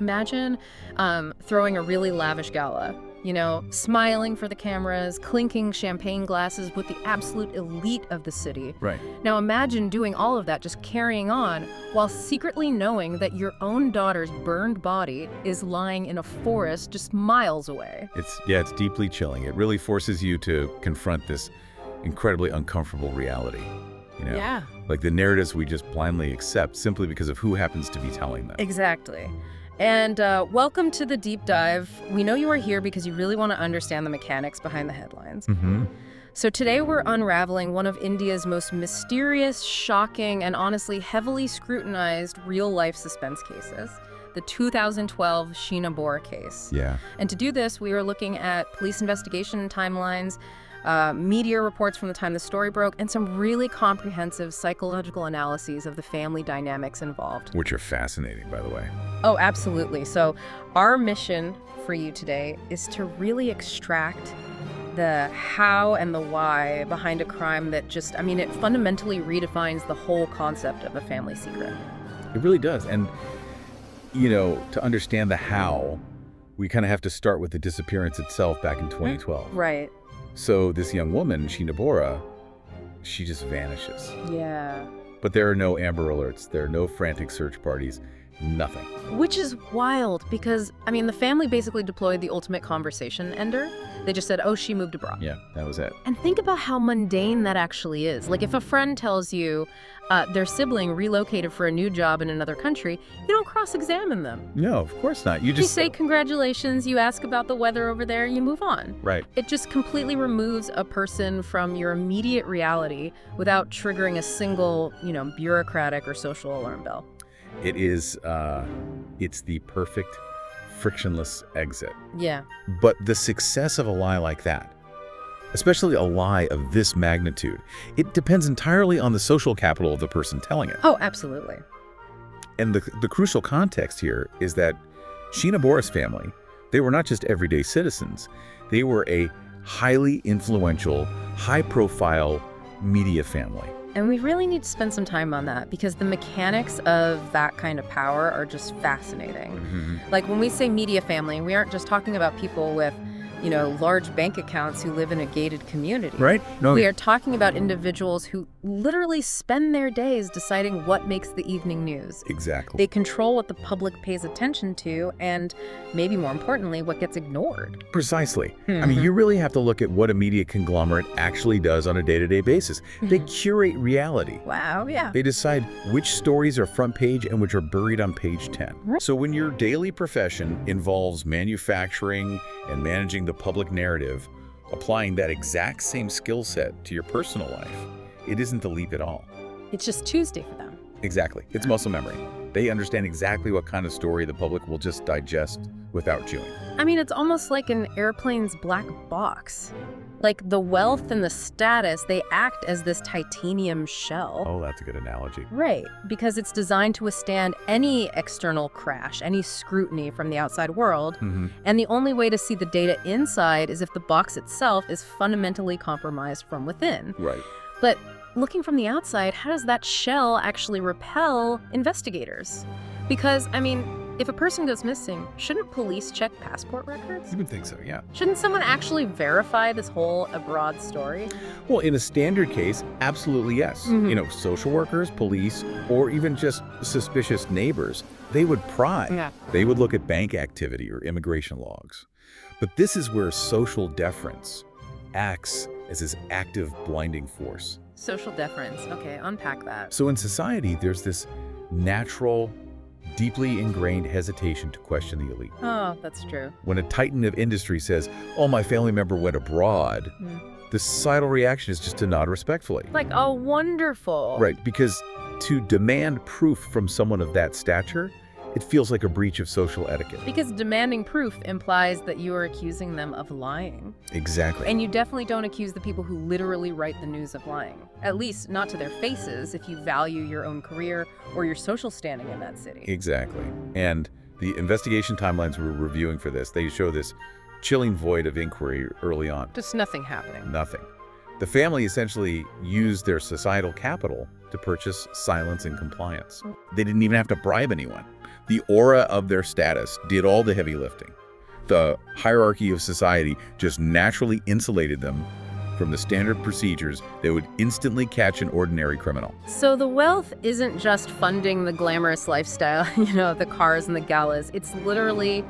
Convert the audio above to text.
imagine throwing a really lavish gala, you know, smiling for the cameras, clinking champagne glasses with the absolute elite of the city. Right. Now imagine doing all of that, just carrying on, while secretly knowing that your own daughter's burned body is lying in a forest just miles away. It's deeply chilling. It really forces you to confront this incredibly uncomfortable reality. You know? Yeah. Like the narratives we just blindly accept simply because of who happens to be telling them. Exactly. And welcome to the deep dive. We know you are here because you really want to understand the mechanics behind the headlines. Mm-hmm. So today we're unraveling one of India's most mysterious, shocking, and honestly heavily scrutinized real-life suspense cases, the 2012 Sheena Bora case. Yeah. And to do this, we are looking at police investigation timelines, media reports from the time the story broke, and some really comprehensive psychological analyses of the family dynamics involved. Which are fascinating, by the way. Oh, absolutely. So our mission for you today is to really extract the how and the why behind a crime that just, I mean, it fundamentally redefines the whole concept of a family secret. It really does. And, you know, to understand the how, we kind of have to start with the disappearance itself back in 2012. Right. So this young woman, Sheena Bora, she just vanishes. Yeah. But there are no Amber Alerts. There are no frantic search parties. Nothing. Which is wild because, I mean, the family basically deployed the ultimate conversation ender. They just said, oh, she moved abroad. Yeah, that was it. And think about how mundane that actually is. Like if a friend tells you their sibling relocated for a new job in another country, you don't cross-examine them. No, of course not. You You just say congratulations, you ask about the weather over there, you move on. Right. It just completely removes a person from your immediate reality without triggering a single, you know, bureaucratic or social alarm bell. It is, it's the perfect frictionless exit. Yeah. But the success of a lie like that, especially a lie of this magnitude, it depends entirely on the social capital of the person telling it. Oh, absolutely. And the crucial context here is that Sheena Bora's family, they were not just everyday citizens. They were a highly influential, high-profile media family. And we really need to spend some time on that because the mechanics of that kind of power are just fascinating. Mm-hmm. Like when we say media family, we aren't just talking about people with, you know, large bank accounts who live in a gated community. Right? No, We are talking about individuals who literally spend their days deciding what makes the evening news. exactly. They control what the public pays attention to and, maybe more importantly, what gets ignored. Precisely. I mean, you really have to look at what a media conglomerate actually does on a day-to-day basis. They curate reality. Wow, yeah. They decide which stories are front page and which are buried on page 10. So when your daily profession involves manufacturing and managing the public narrative, applying that exact same skill set to your personal life, it isn't a leap at all. It's just Tuesday for them. Exactly. It's muscle memory. They understand exactly what kind of story the public will just digest without chewing. I mean, it's almost like an airplane's black box. Like the wealth and the status, they act as this titanium shell. Oh, that's a good analogy. Right, because it's designed to withstand any external crash, any scrutiny from the outside world. Mm-hmm. And the only way to see the data inside is if the box itself is fundamentally compromised from within. Right. But looking from the outside, how does that shell actually repel investigators? Because, I mean, if a person goes missing, shouldn't police check passport records? You would think so, yeah. Shouldn't someone actually verify this whole abroad story? Well, in a standard case, absolutely yes. Mhm. You know, social workers, police, or even just suspicious neighbors, they would pry. Yeah. They would look at bank activity or immigration logs. But this is where social deference acts as this active blinding force. Social deference. Okay, unpack that. So in society, there's this natural, deeply ingrained hesitation to question the elite. Oh, that's true. When a titan of industry says, oh, my family member went abroad, the societal reaction is just to nod respectfully. Like, oh, wonderful. Right, because to demand proof from someone of that stature, it feels like a breach of social etiquette. Because demanding proof implies that you are accusing them of lying. Exactly. And you definitely don't accuse the people who literally write the news of lying. At least not to their faces if you value your own career or your social standing in that city. Exactly. And the investigation timelines we're reviewing for this, they show this chilling void of inquiry early on. Just nothing happening. Nothing. The family essentially used their societal capital to purchase silence and compliance. They didn't even have to bribe anyone. The aura of their status did all the heavy lifting. The hierarchy of society just naturally insulated them from the standard procedures that would instantly catch an ordinary criminal. So the wealth isn't just funding the glamorous lifestyle, the cars and the galas. It's literally